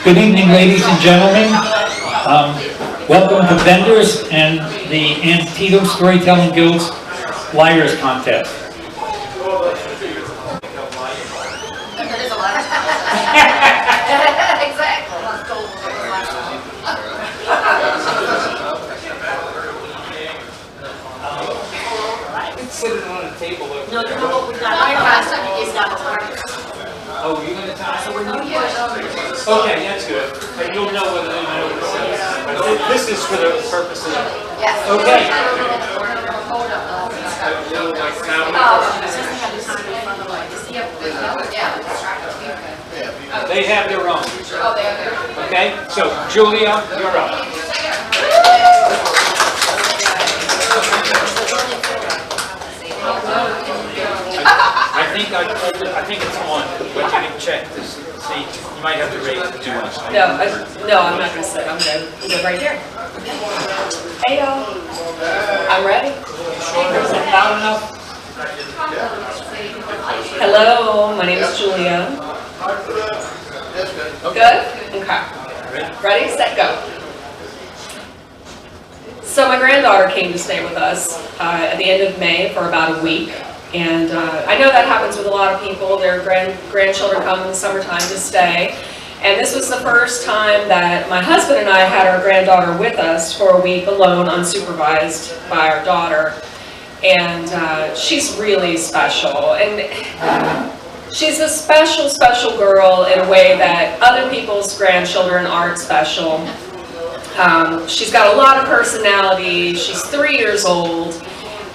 Good evening, ladies and gentlemen. Welcome to vendors and the Antietam Storytelling Guild's Liars Contest. Put it on a table. No, you know what we got? Is got a target. Oh, you're gonna tie. So when you put Okay, that's good. But you'll know whether they know what it says. This is for the purpose of. yes. Okay. They have their own. Okay, so Julia, you're up. I think it's on, but you can check to see. You might have to raise it. No, I'm not going to sit. I'm going to go right here. Hey, y'all. I'm ready. Is it loud enough? Hello, my name is Julia. Good? Okay. Ready, set, go. So my granddaughter came to stay with us at the end of May for about a week. And I know that happens with a lot of people. Their grandchildren come in the summertime to stay. And this was the first time that my husband and I had our granddaughter with us for a week alone, unsupervised by our daughter. And she's really special. And she's a special, special girl in a way that other people's grandchildren aren't special. She's got a lot of personality. She's 3 years old.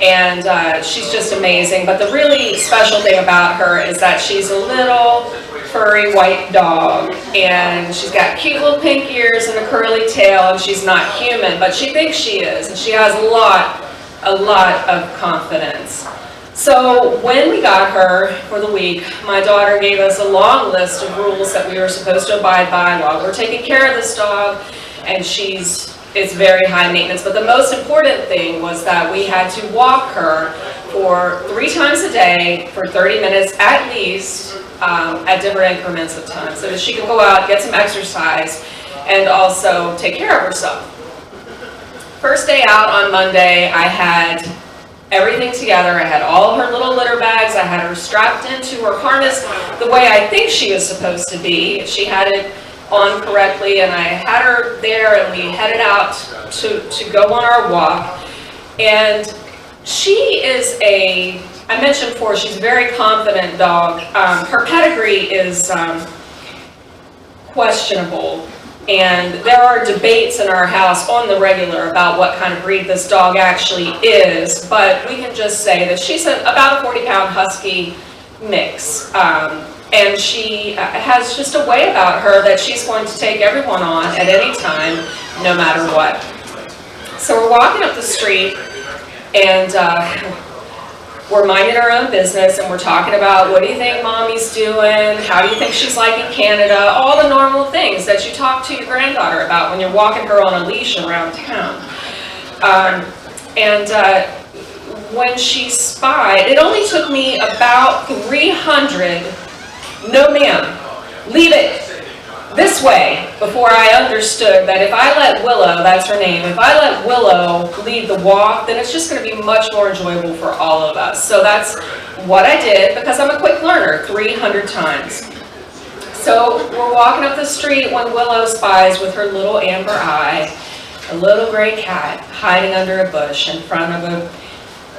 And she's just amazing. But the really special thing about her is that she's a little furry white dog. And she's got cute little pink ears and a curly tail. And she's not human, but she thinks she is. And she has a lot of confidence. So when we got her for the week, my daughter gave us a long list of rules that we were supposed to abide by while we're taking care of this dog. And it's very high maintenance, but the most important thing was that we had to walk her for 3 times a day for 30 minutes at least, at different increments of time, so that she could go out, get some exercise, and also take care of herself. First day out on Monday, I had everything together. I had all her little litter bags. I had her strapped into her harness the way I think she was supposed to be. She had it on correctly, and I had her there, and we headed out to go on our walk. And she is I mentioned before, she's a very confident dog. Her pedigree is questionable, and there are debates in our house on the regular about what kind of breed this dog actually is, but we can just say that she's about a 40-pound husky mix. And she has just a way about her that she's going to take everyone on at any time, no matter what. So we're walking up the street, and we're minding our own business, and we're talking about, what do you think mommy's doing? How do you think she's like in Canada? All the normal things that you talk to your granddaughter about when you're walking her on a leash around town. When she spied, it only took me about 300 "No ma'am, leave it this way," before I understood that if I let Willow, that's her name, if I let Willow lead the walk, then it's just going to be much more enjoyable for all of us. So that's what I did, because I'm a quick learner, 300 times. So we're walking up the street when Willow spies with her little amber eye a little gray cat hiding under a bush in front of a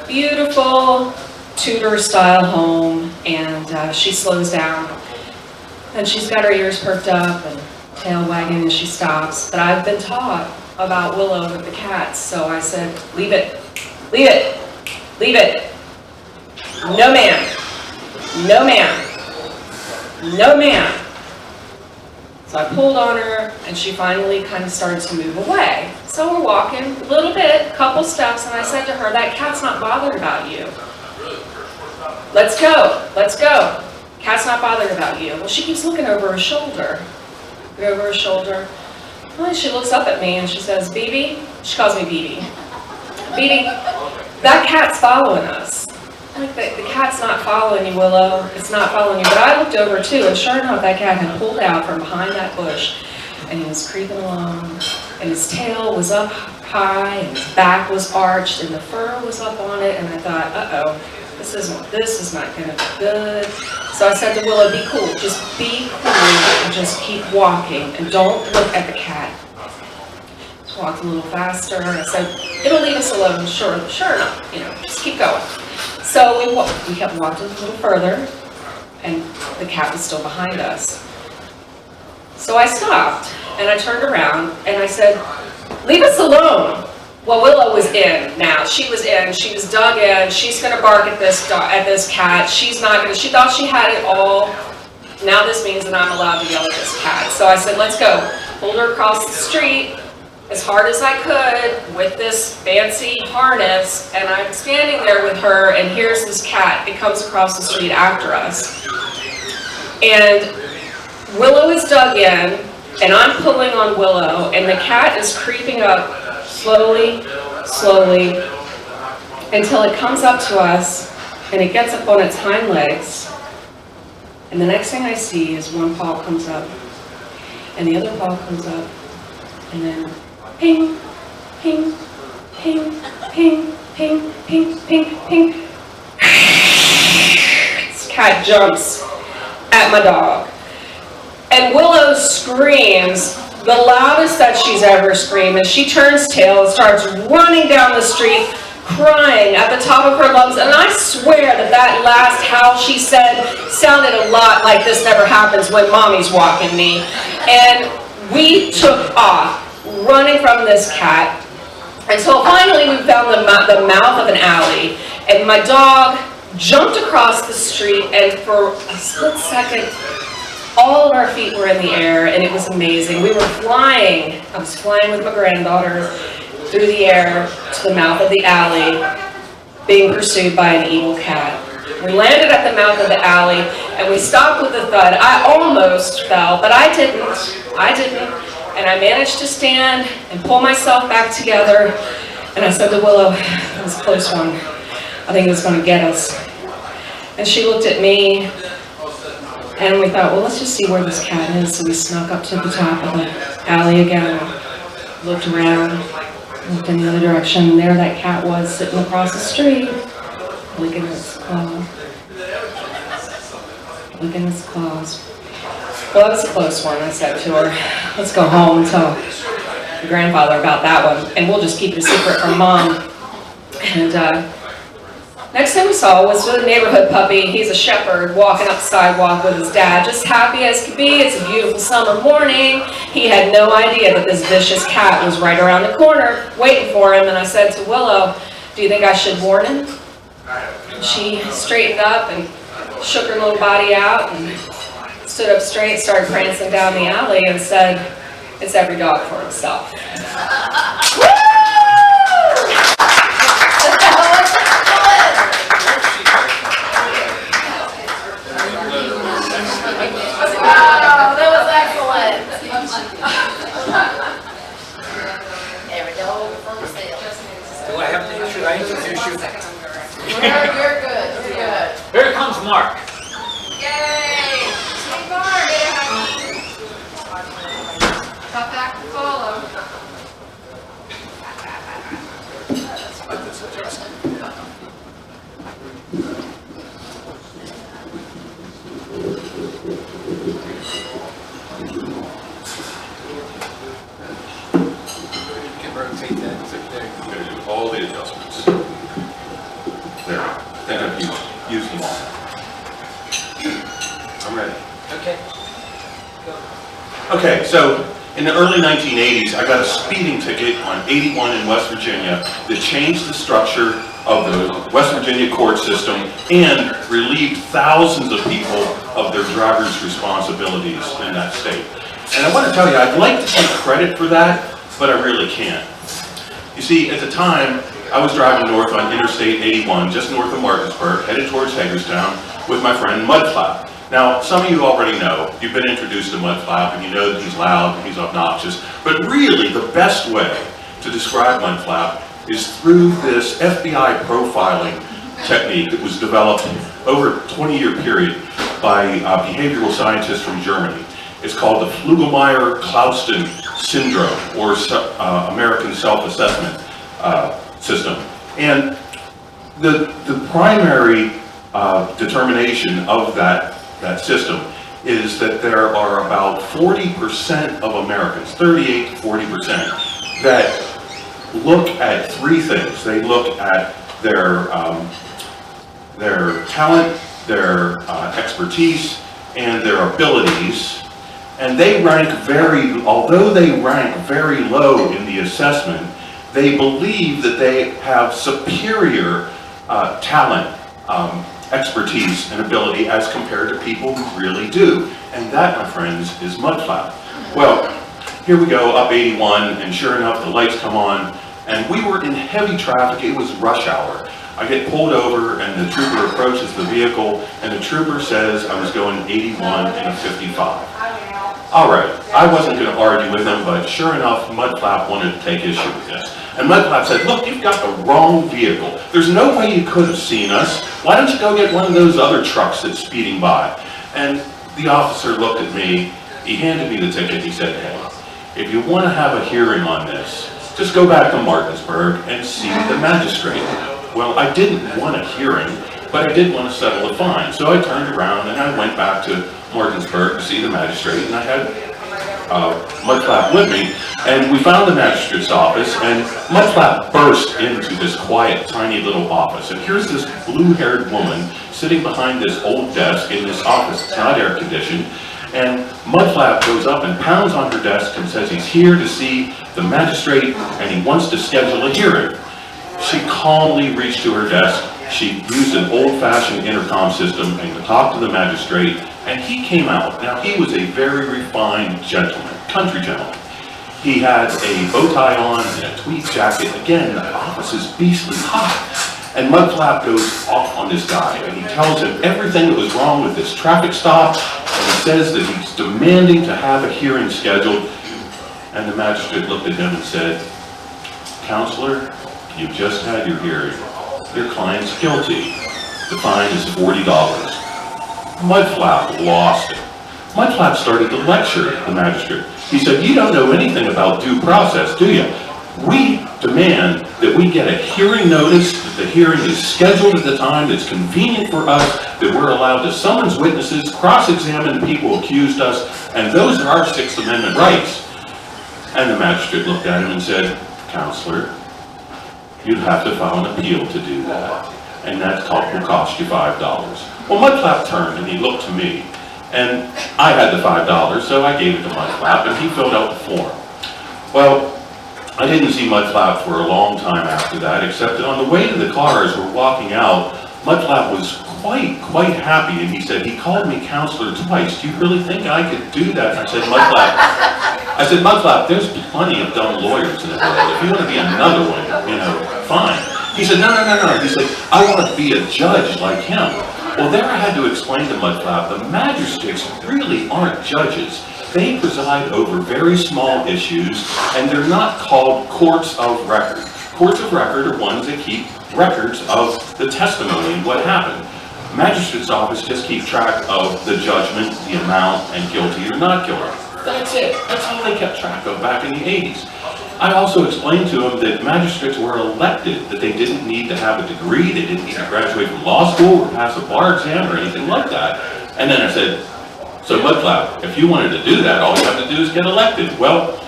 beautiful Tudor-style home, and she slows down, and she's got her ears perked up and tail wagging as she stops. But I've been taught about Willow with the cats, so I said, leave it, leave it, leave it. No ma'am, no ma'am, no ma'am. So I pulled on her, and she finally kind of started to move away. So we're walking a little bit, a couple steps, and I said to her, that cat's not bothered about you. Let's go, let's go. Cat's not bothered about you. Well, she keeps looking over her shoulder. Over her shoulder. Well, she looks up at me and she says, "Bibi," she calls me Bibi. "Bibi, that cat's following us." I'm like, the cat's not following you, Willow. It's not following you. But I looked over too, and sure enough, that cat had pulled out from behind that bush and he was creeping along, and his tail was up high, and his back was arched, and the fur was up on it, and I thought, uh-oh, this is not gonna be good. So I said to Willow, be cool, just be cool, and just keep walking, and don't look at the cat. Just walked a little faster, and I said, it'll leave us alone, sure enough, just keep going. So we kept walking a little further, and the cat was still behind us. So I stopped, and I turned around, and I said, leave us alone. Well, Willow was in now. She was in. She was dug in. She's going to bark at this cat. She's not going to. She thought she had it all. Now this means that I'm allowed to yell at this cat. So I said, let's go. Pulled her across the street as hard as I could with this fancy harness, and I'm standing there with her, and here's this cat. It comes across the street after us. And Willow is dug in, and I'm pulling on Willow, and the cat is creeping up slowly, slowly, until it comes up to us, and it gets up on its hind legs. And the next thing I see is one paw comes up, and the other paw comes up, and then ping, ping, ping, ping, ping, ping, ping, ping. This cat jumps at my dog. And Willow screams the loudest that she's ever screamed, and she turns tail and starts running down the street, crying at the top of her lungs. And I swear that last howl she said sounded a lot like this never happens when mommy's walking me. And we took off, running from this cat, until finally we found the mouth of an alley, and my dog jumped across the street, and for a split second, all of our feet were in the air, and it was amazing. We were flying. I was flying with my granddaughter through the air to the mouth of the alley, being pursued by an evil cat. We landed at the mouth of the alley, and we stopped with a thud. I almost fell, but I didn't. And I managed to stand and pull myself back together, and I said to Willow, that was a close one. I think it was going to get us. And she looked at me, and we thought, well, let's just see where this cat is. So we snuck up to the top of the alley again, looked around, looked in the other direction, and there that cat was sitting across the street, licking its claws. Licking its claws. Well, that was a close one, I said to her. Let's go home and tell your grandfather about that one, and we'll just keep it a secret from Mom. And next thing we saw was a neighborhood puppy. He's a shepherd walking up the sidewalk with his dad, just happy as could be. It's a beautiful summer morning. He had no idea that this vicious cat was right around the corner waiting for him. And I said to Willow, do you think I should warn him? And she straightened up and shook her little body out and stood up straight, started prancing down the alley, and said, it's every dog for himself. Wow, that was excellent. Every dog for himself. Do I have to, should I introduce you? You're good, you're good. Here comes Mark. Yay! Hey, Mark. Tough act to follow. Can rotate that. There. I'm going to do all the adjustments. There. I think I've used them all. I'm ready. Okay. Okay, so in the early 1980s, I got a speeding ticket on 81 in West Virginia that changed the structure of the West Virginia court system and relieved thousands of people of their driver's responsibilities in that state. And I want to tell you, I'd like to take credit for that, but I really can't. You see, at the time, I was driving north on Interstate 81, just north of Martinsburg, headed towards Hagerstown, with my friend Mudflap. Now, some of you already know, you've been introduced to Mudflap, and you know that he's loud, he's obnoxious, but really the best way to describe Mudflap is through this FBI profiling technique that was developed over a 20-year period by behavioral scientists from Germany. It's called the Flugelmeyer-Clauston syndrome, or American self-assessment system. And the primary determination of that system is that there are about 40% of Americans, 38 to 40%, that look at three things. They look at their talent, their expertise, and their abilities, and they rank although they rank very low in the assessment, they believe that they have superior talent, expertise, and ability as compared to people who really do. And that, my friends, is mudflap. Well, here we go, up 81, and sure enough, the lights come on, and we were in heavy traffic. It was rush hour. I get pulled over, and the trooper approaches the vehicle, and the trooper says I was going 81 in a 55. All right, I wasn't going to argue with him, but sure enough, Mudflap wanted to take issue with this. And Mudflap said, look, you've got the wrong vehicle. There's no way you could have seen us. Why don't you go get one of those other trucks that's speeding by? And the officer looked at me, he handed me the ticket, he said, hey, if you want to have a hearing on this, just go back to Martinsburg and see the magistrate. Well, I didn't want a hearing, but I did want to settle a fine. So I turned around and I went back to Martinsburg to see the magistrate, and I had Mudflap with me, and we found the magistrate's office, and Mudflap burst into this quiet, tiny little office, and here's this blue-haired woman sitting behind this old desk in this office. It's not air conditioned, and Mudflap goes up and pounds on her desk and says he's here to see the magistrate and he wants to schedule a hearing. She calmly reached to her desk. She used an old-fashioned intercom system and talked to the magistrate, and he came out. Now, he was a very refined gentleman, country gentleman. He had a bow tie on and a tweed jacket. Again, the office is beastly hot. And Mudflap goes off on this guy, and he tells him everything that was wrong with this traffic stop, and he says that he's demanding to have a hearing scheduled. And the magistrate looked at him and said, "Counselor, you just had your hearing. Your client's guilty. The fine is $40. Mudflap lost it. Mudflap started to lecture the magistrate. He said, "You don't know anything about due process, do you? We demand that we get a hearing notice, that the hearing is scheduled at the time that's convenient for us, that we're allowed to summons witnesses, cross-examine people who accused us, and those are our Sixth Amendment rights." And the magistrate looked at him and said, "Counselor, you'd have to file an appeal to do that, and that will cost you $5. Well, Mudflap turned and he looked to me, and I had the $5, so I gave it to Mudflap, and he filled out the form. Well, I didn't see Mudflap for a long time after that, except that on the way to the car as we're walking out, Mudflap was quite happy, and he said, he called me counselor twice. Do you really think I could do that? And I said, Mudflap, there's plenty of dumb lawyers in the world. If you want to be another one, fine. He said, no. He said, I want to be a judge like him. Well, there I had to explain to Mudflap, the magistrates really aren't judges. They preside over very small issues, and they're not called courts of record. Courts of record are ones that keep records of the testimony and what happened. Magistrate's office just keep track of the judgment, the amount, and guilty or not guilty. That's it. That's all they kept track of back in the 80s. I also explained to him that magistrates were elected, that they didn't need to have a degree, they didn't need to graduate from law school or pass a bar exam or anything like that. And then I said, so Mudflap, if you wanted to do that, all you have to do is get elected. Well,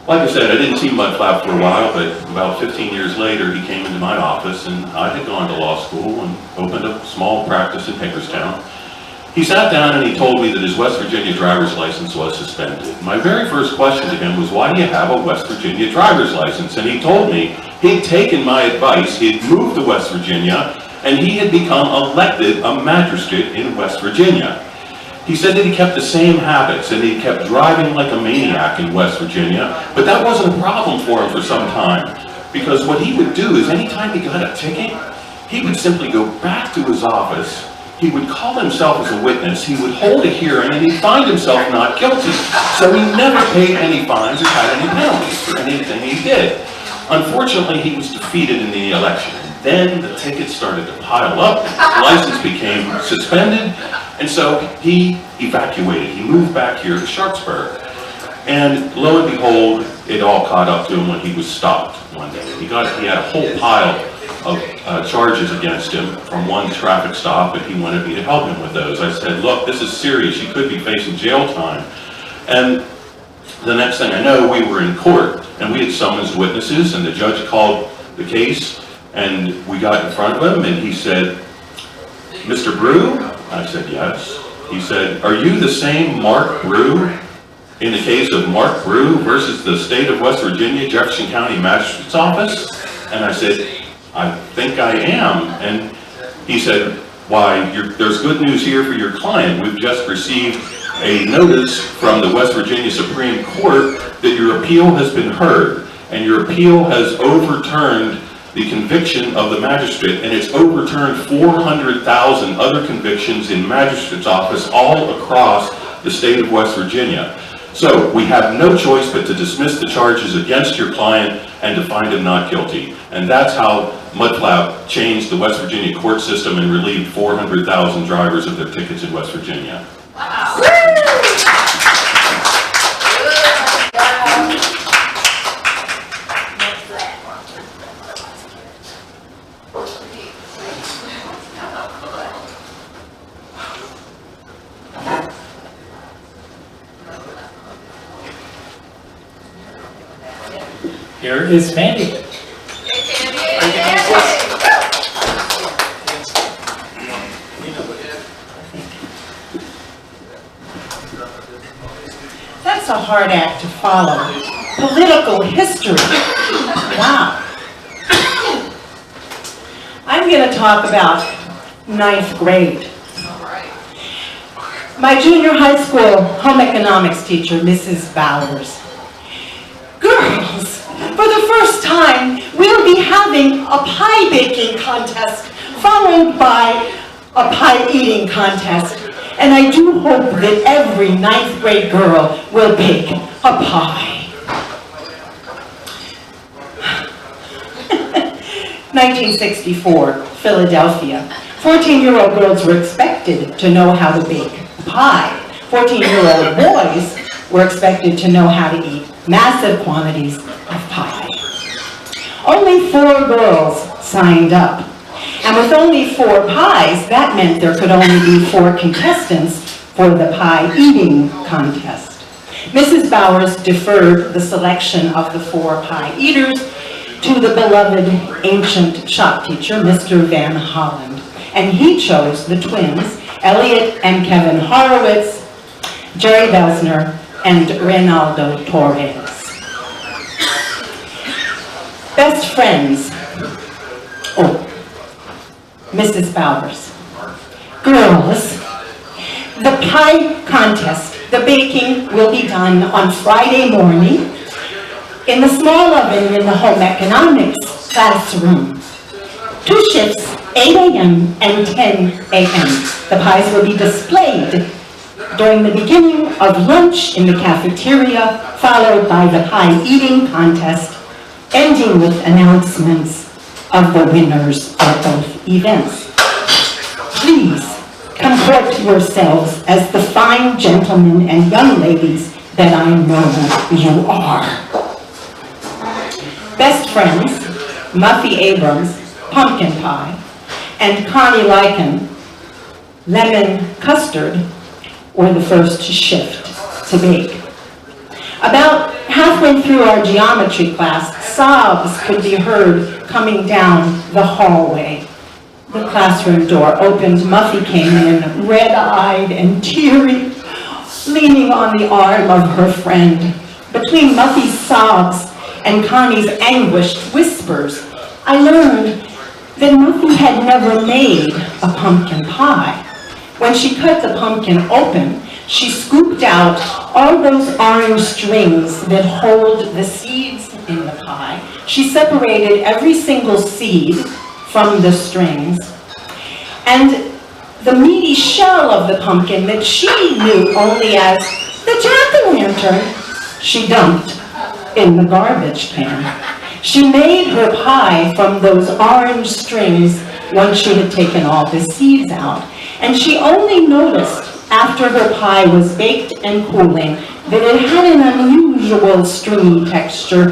like I said, I didn't see Mudflap for a while, but about 15 years later, he came into my office, and I had gone to law school and opened a small practice in Hagerstown. He sat down and he told me that his West Virginia driver's license was suspended. My very first question to him was, why do you have a West Virginia driver's license? And he told me he'd taken my advice, he'd moved to West Virginia, and he had become elected a magistrate in West Virginia. He said that he kept the same habits and he kept driving like a maniac in West Virginia, but that wasn't a problem for him for some time, because what he would do is anytime he got a ticket, he would simply go back to his office, he would call himself as a witness, he would hold a hearing, and he'd find himself not guilty. So he never paid any fines or had any penalties for anything he did. Unfortunately, he was defeated in the election. Then the tickets started to pile up, his license became suspended, and so he evacuated. He moved back here to Sharpsburg. And lo and behold, it all caught up to him when he was stopped one day. He had a whole pile of charges against him from one traffic stop, and he wanted me to help him with those. I said, look, this is serious. You could be facing jail time. And the next thing I know, we were in court, and we had summoned witnesses, and the judge called the case, and we got in front of him, and he said, Mr. Brugh? I said, yes. He said, are you the same Mark Brugh in the case of Mark Brugh versus the state of West Virginia, Jefferson County Magistrate's Office? And I said, I think I am. And he said, why, there's good news here for your client. We've just received a notice from the West Virginia Supreme Court that your appeal has been heard, and your appeal has overturned the conviction of the magistrate, and it's overturned 400,000 other convictions in magistrate's office all across the state of West Virginia. So we have no choice but to dismiss the charges against your client and to find him not guilty. And that's how Mudflap changed the West Virginia court system and relieved 400,000 drivers of their tickets in West Virginia. Wow. Here is Fanny. That's a hard act to follow. Political history. Wow. I'm going to talk about 9th grade. My junior high school home economics teacher, Mrs. Bowers. Girls, for the first time, we'll be having a pie baking contest, followed by a pie eating contest. And I do hope that every 9th grade girl will bake a pie. 1964, Philadelphia. 14-year-old girls were expected to know how to bake pie. 14-year-old boys were expected to know how to eat massive quantities of pie. Only 4 girls signed up. And with only 4 pies, that meant there could only be 4 contestants for the pie eating contest. Mrs. Bowers deferred the selection of the 4 pie eaters to the beloved ancient shop teacher, Mr. Van Holland. And he chose the twins, Elliot and Kevin Horowitz, Jerry Besner, and Reynaldo Torres. Best friends. Oh, Mrs. Bowers. Girls, the pie contest, the baking will be done on Friday morning in the small oven in the home economics classroom. 2 shifts, 8 a.m. and 10 a.m. The pies will be displayed during the beginning of lunch in the cafeteria, followed by the pie eating contest, ending with announcements of the winners of both events. Please comport yourselves as the fine gentlemen and young ladies that I know you are. Best friends, Muffy Abrams, pumpkin pie, and Connie Lycan, lemon custard, were the first shift to bake. About halfway through our geometry class, sobs could be heard coming down the hallway. The classroom door opened. Muffy came in, red-eyed and teary, leaning on the arm of her friend. Between Muffy's sobs and Connie's anguished whispers, I learned that Muffy had never made a pumpkin pie. When she cut the pumpkin open, she scooped out all those orange strings that hold the seeds in the pie. She separated every single seed from the strings. And the meaty shell of the pumpkin that she knew only as the jack-o'-lantern, she dumped in the garbage can. She made her pie from those orange strings once she had taken all the seeds out. And she only noticed after her pie was baked and cooling, that it had an unusual stringy texture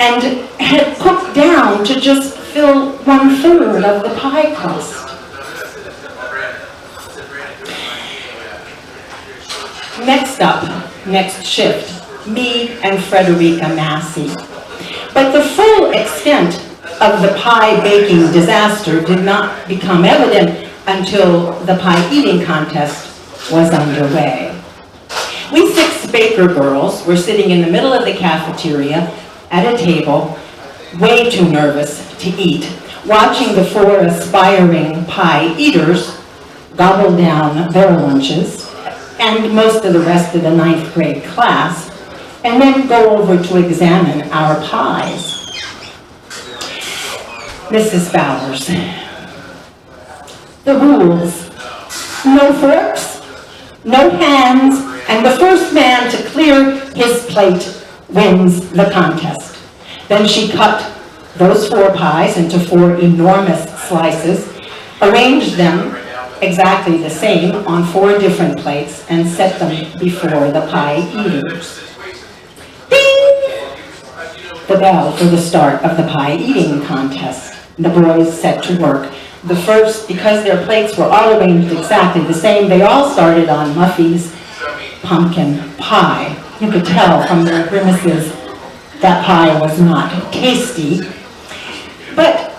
and had cooked down to just fill 1/3 of the pie crust. Next up, next shift, me and Frederica Massey. But the full extent of the pie baking disaster did not become evident until the pie eating contest was underway. We 6 baker girls were sitting in the middle of the cafeteria at a table, way too nervous to eat, watching the 4 aspiring pie eaters gobble down their lunches and most of the rest of the 9th grade class, and then go over to examine our pies. Mrs. Bowers, the rules: no forks, no hands, and the first man to clear his plate wins the contest. Then she cut those 4 pies into 4 enormous slices, arranged them exactly the same on 4 different plates, and set them before the pie eaters. Ding! The bell for the start of the pie eating contest. The boys set to work. The first, because their plates were all arranged exactly the same, they all started on Muffy's pumpkin pie. You could tell from their grimaces that pie was not tasty, but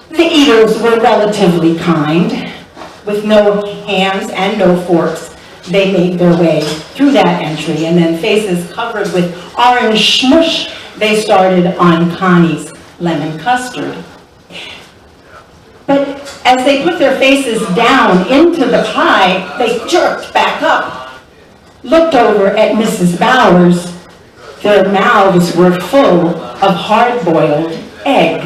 the eaters were relatively kind. With no hands and no forks, they made their way through that entry, and then faces covered with orange smush, they started on Connie's lemon custard. But as they put their faces down into the pie, they jerked back up, looked over at Mrs. Bowers. Their mouths were full of hard-boiled egg.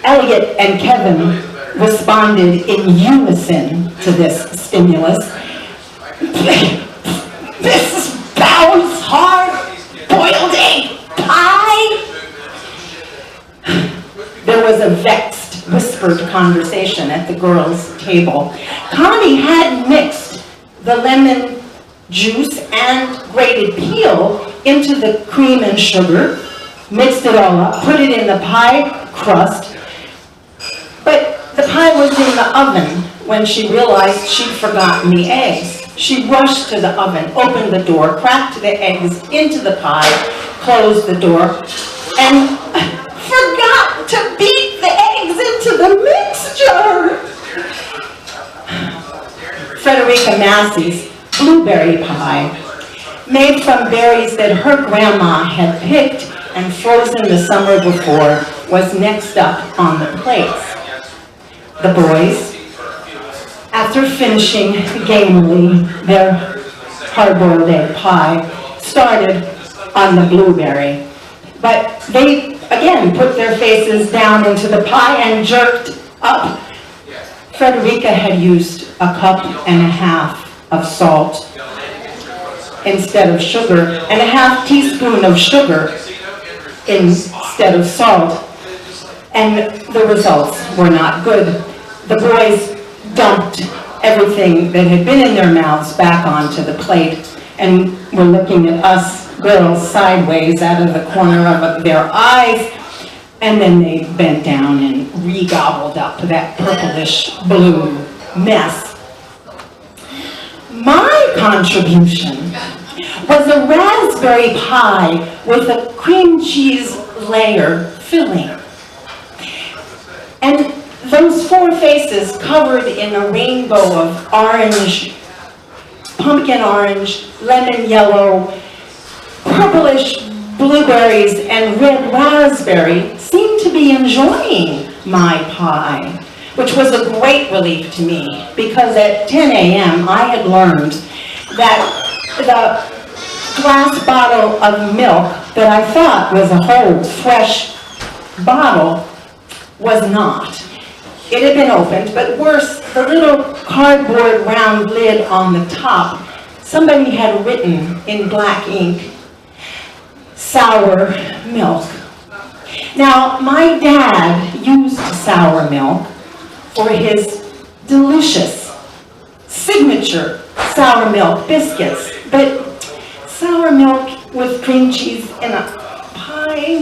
Elliot and Kevin responded in unison to this stimulus. Mrs. Bowers' hard-boiled egg pie? There was a vexed, whispered conversation at the girls' table. Connie had mixed the lemon juice and grated peel into the cream and sugar, mixed it all up, put it in the pie crust, but the pie was in the oven when she realized she'd forgotten the eggs. She rushed to the oven, opened the door, cracked the eggs into the pie, closed the door, and forgot to beat the eggs into the mixture. Frederica Massey's blueberry pie, made from berries that her grandma had picked and frozen the summer before, was next up on the plates. The boys, after finishing gamely their hard-boiled egg pie, started on the blueberry. But they, again, put their faces down into the pie and jerked up. Frederica had used 1.5 cups of salt instead of sugar, and 1/2 teaspoon of sugar instead of salt, and the results were not good. The boys dumped everything that had been in their mouths back onto the plate and were looking at us girls sideways out of the corner of their eyes, and then they bent down and re-gobbled up that purplish blue mess. My contribution was a raspberry pie with a cream cheese layer filling. And those 4 faces covered in a rainbow of orange, pumpkin orange, lemon yellow, purplish blueberries, and red raspberry seemed to be enjoying my pie, which was a great relief to me, because at 10 a.m. I had learned that the glass bottle of milk that I thought was a whole fresh bottle was not. It had been opened, but worse, the little cardboard round lid on the top, somebody had written in black ink, sour milk. Now, my dad used sour milk for his delicious signature sour milk biscuits, but sour milk with cream cheese in a pie,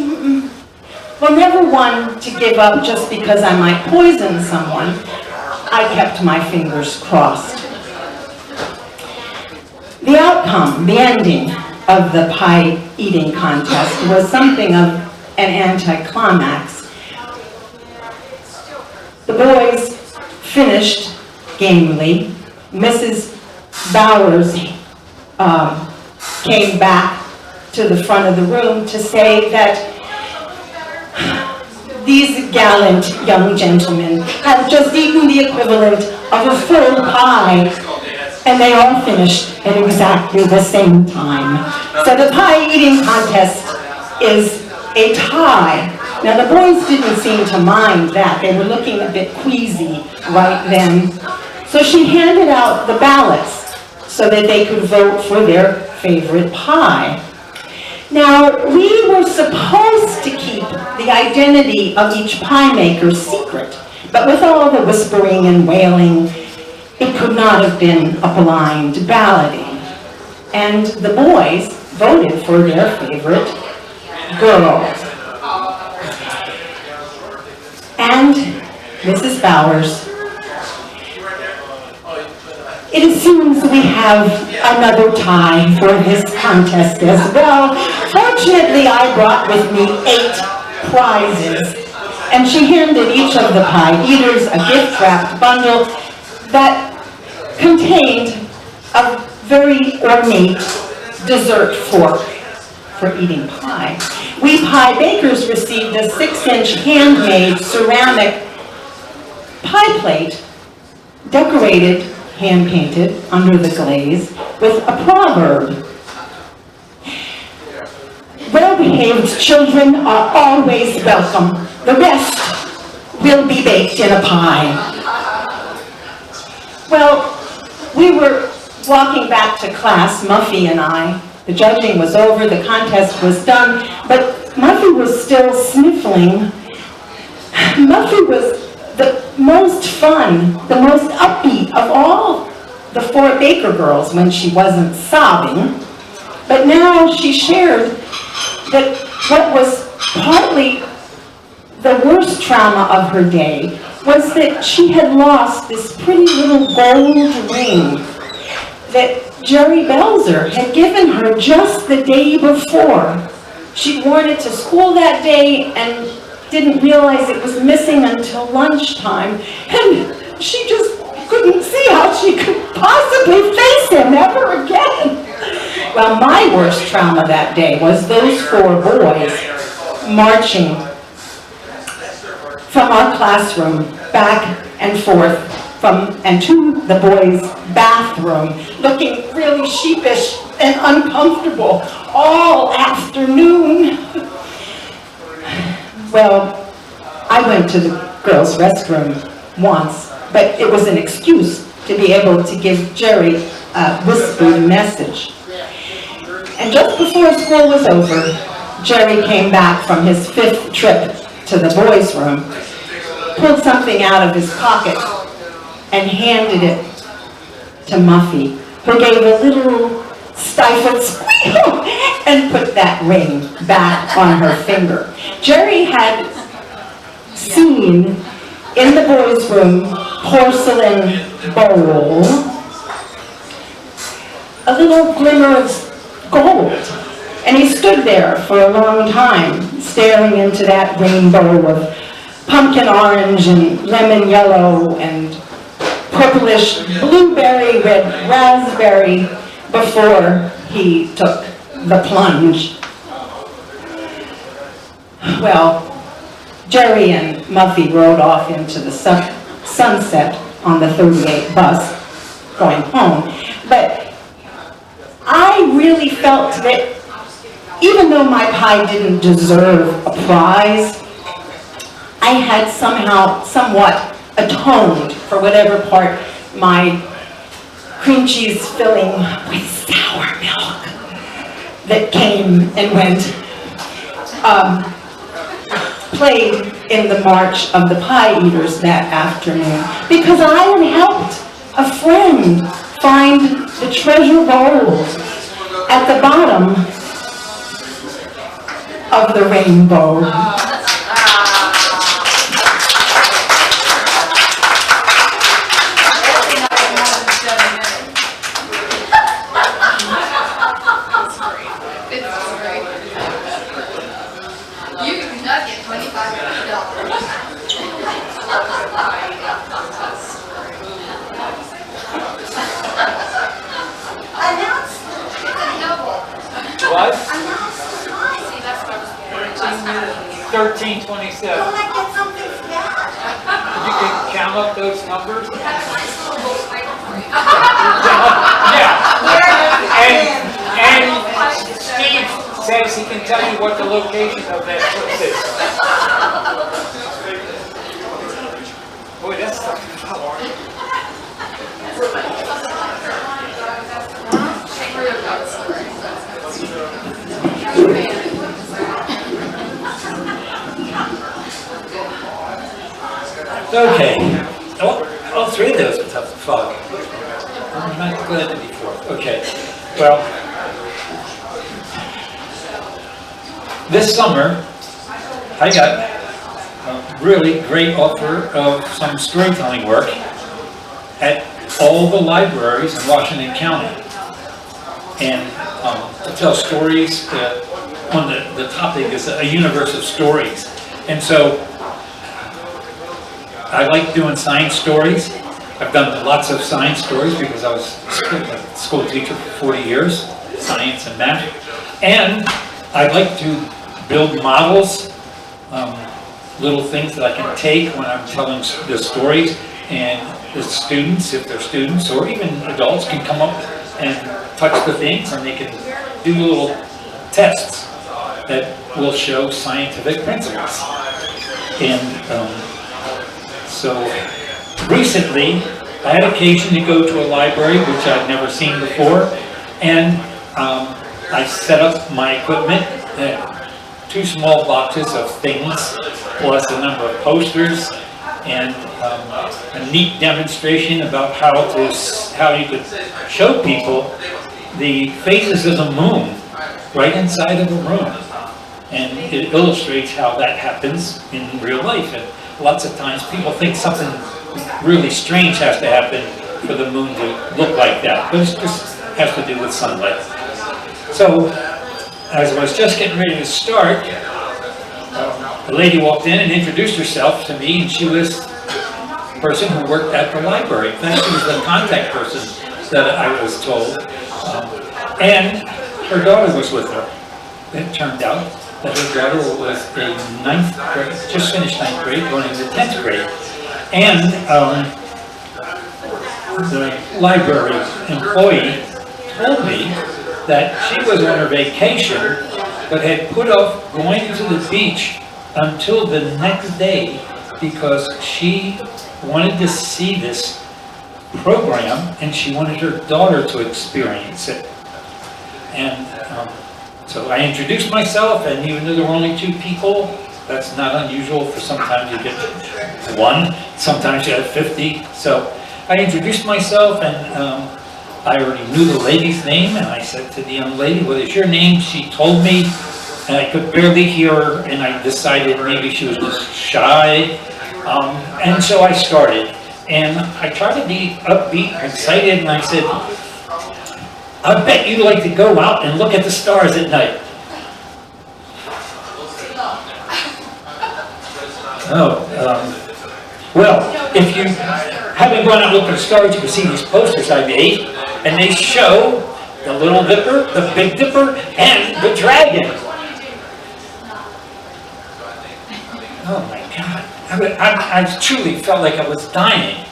well, never one to give up just because I might poison someone. I kept my fingers crossed. The outcome, the ending of the pie eating contest was something of an anticlimax. The boys finished gamely. Mrs. Bowers came back to the front of the room to say that these gallant young gentlemen had just eaten the equivalent of a full pie, and they all finished at exactly the same time. So the pie eating contest is a tie. Now the boys didn't seem to mind that. They were looking a bit queasy right then. So she handed out the ballots so that they could vote for their favorite pie. Now, we were supposed to keep the identity of each pie maker secret, but with all the whispering and wailing, it could not have been a blind balloting. And the boys voted for their favorite girl. And Mrs. Bowers, it seems we have another tie for this contest as well. Fortunately, I brought with me 8 prizes, and she handed each of the pie eaters a gift-wrapped bundle that contained a very ornate dessert fork for eating pie. We pie bakers received a 6-inch handmade ceramic pie plate decorated, hand-painted under the glaze with a proverb. Well-behaved children are always welcome. The rest will be baked in a pie. Well, we were walking back to class, Muffy and I. The judging was over, the contest was done, but Muffy was still sniffling. Muffy was the most fun, the most upbeat of all the 4 Baker girls when she wasn't sobbing. But now she shared that what was partly the worst trauma of her day was that she had lost this pretty little gold ring that Jerry Belzer had given her just the day before. She'd worn it to school that day and didn't realize it was missing until lunchtime, and she just couldn't see how she could possibly face him ever again. Well, my worst trauma that day was those 4 boys marching from our classroom back and forth and to the boys' bathroom, looking really sheepish and uncomfortable all afternoon. Well, I went to the girls' restroom once, but it was an excuse to be able to give Jerry a whispered message. And just before school was over, Jerry came back from his 5th trip to the boys' room, pulled something out of his pocket, and handed it to Muffy, who gave a little stifled squeal and put that ring back on her finger. Jerry had seen in the boys' room porcelain bowl a little glimmer of gold, and he stood there for a long time staring into that rainbow of pumpkin orange and lemon yellow and purplish blueberry red raspberry before he took the plunge. Well, Jerry and Muffy rode off into the sunset on the 38 bus going home, but I really felt that even though my pie didn't deserve a prize, I had somewhat atoned for whatever part my cream cheese filling with sour milk that came and went played in the march of the pie eaters that afternoon, because I had helped a friend find the treasure gold at the bottom of the rainbow. You do not get $25. What? See, that's what I was wondering. 1327. You can count up those numbers? Yeah. And Steve says he can tell you what the location of that place is. Boy, that's something. Okay. All three of those are tough to follow. I'm not glad to be fourth. Okay. Well, this summer, I got a really great offer of some storytelling work at all the libraries in Washington County. And to tell stories on the topic is a universe of stories. And so I like doing science stories. I've done lots of science stories because I was a school teacher for 40 years, science and math. And I like to build models, little things that I can take when I'm telling the stories, and the students, if they're students, or even adults, can come up and touch the things, and they can do little tests that will show scientific principles. And so recently, I had occasion to go to a library which I'd never seen before, and I set up my equipment, 2 small boxes of things, plus a number of posters, and a neat demonstration about how you could show people the phases of the moon right inside of a room. And it illustrates how that happens in real life. And lots of times people think something really strange has to happen for the moon to look like that, but it just has to do with sunlight. So, as I was just getting ready to start, a lady walked in and introduced herself to me, and she was the person who worked at the library. In fact, she was the contact person that I was told. And her daughter was with her. It turned out that her daughter was a 9th grade, just finished 9th grade, going into 10th grade. And the library employee told me that she was on her vacation, but had put off going to the beach until the next day because she wanted to see this program and she wanted her daughter to experience it. And so I introduced myself, and even though there were only 2 people, that's not unusual. For sometimes you get 1, sometimes you have 50. So I introduced myself, and I already knew the lady's name, and I said to the young lady, "What is your name?" She told me, and I could barely hear her, and I decided maybe she was just shy. And so I started, and I tried to be upbeat, excited, and I said, "I bet you'd like to go out and look at the stars at night." Well, if you haven't gone out and looked at the stars, you can see these posters I made, and they show the Little Dipper, the Big Dipper, and the Dragon. Oh my God. I truly felt like I was dying.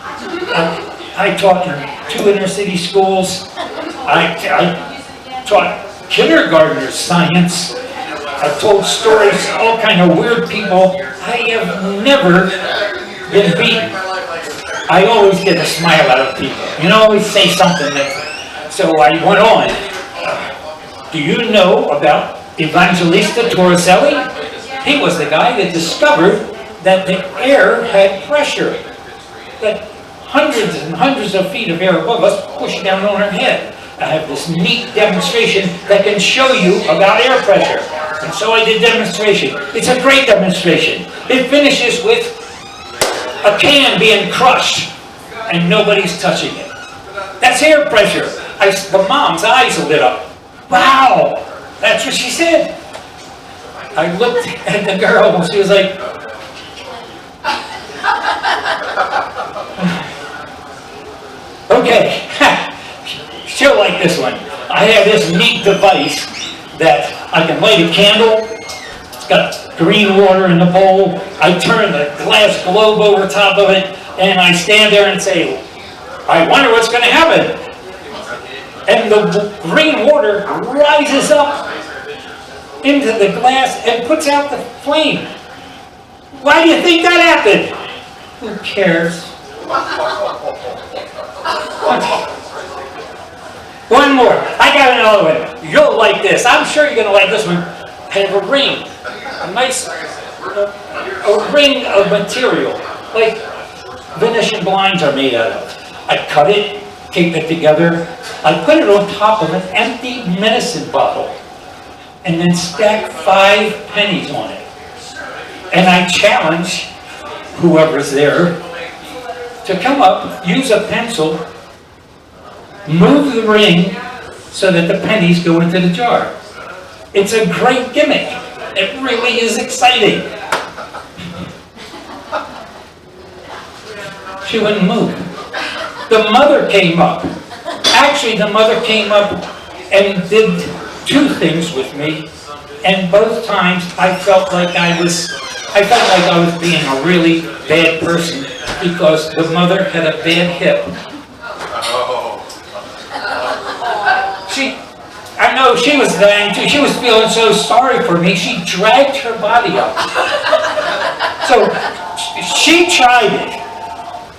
I taught in 2 inner city schools. I taught kindergartners science. I told stories to all kind of weird people. I have never been beaten. I always get a smile out of people. You know, always say something that... So I went on. Do you know about Evangelista Torricelli? He was the guy that discovered that the air had pressure. That hundreds and hundreds of feet of air above us pushing down on our head. I have this neat demonstration that can show you about air pressure. And so I did demonstration. It's a great demonstration. It finishes with a can being crushed and nobody's touching it. That's air pressure. The mom's eyes lit up. Wow, that's what she said. I looked at the girl and she was like, okay, she'll like this one. I have this neat device that I can light a candle. It's got green water in the bowl. I turn the glass globe over top of it and I stand there and say, I wonder what's going to happen. And the green water rises up into the glass and puts out the flame. Why do you think that happened? Who cares? One more. I got another one. You'll like this. I'm sure you're going to like this one. I have a ring. A nice a ring of material. Like Venetian blinds are made out of. I cut it, tape it together. I put it on top of an empty medicine bottle and then stack 5 pennies on it. And I challenge whoever's there to come up, use a pencil, move the ring so that the pennies go into the jar. It's a great gimmick. It really is exciting. She wouldn't move. The mother came up. Actually, the mother came up and did 2 things with me, and both times I felt like I was being a really bad person because the mother had a bad hip. I know she was dying too. She was feeling so sorry for me. She dragged her body up. So she tried it,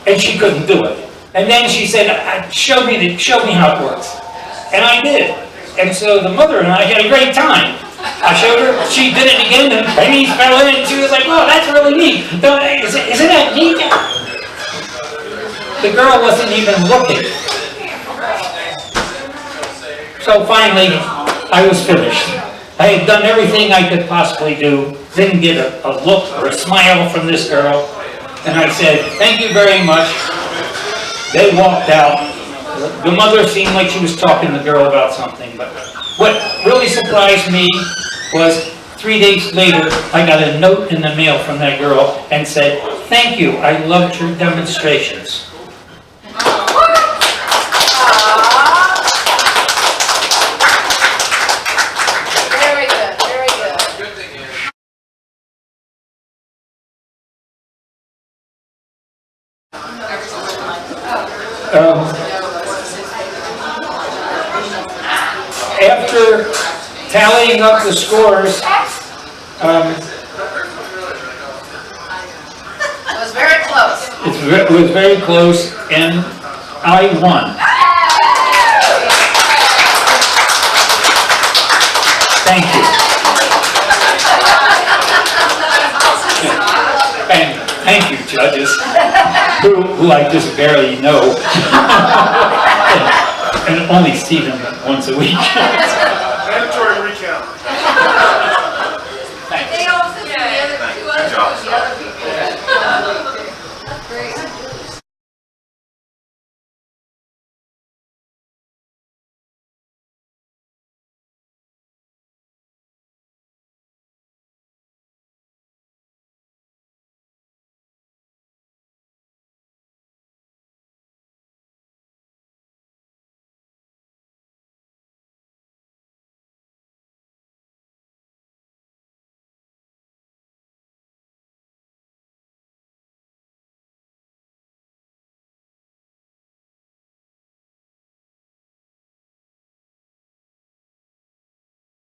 and she couldn't do it. And then she said, show me how it works. And I did. And so the mother and I had a great time. I showed her, she did it again, and pennies fell in, and she was like, oh, that's really neat. Isn't that neat? The girl wasn't even looking. So finally, I was finished. I had done everything I could possibly do, didn't get a look or a smile from this girl, and I said, thank you very much. They walked out. The mother seemed like she was talking to the girl about something, but what really surprised me was 3 days later, I got a note in the mail from that girl and said, thank you, I loved your demonstrations. Very good, very good. After tallying up the scores, It was very close. it was very close, and I won. Thank you. And thank you, judges, who I just barely know, and only see them once a week.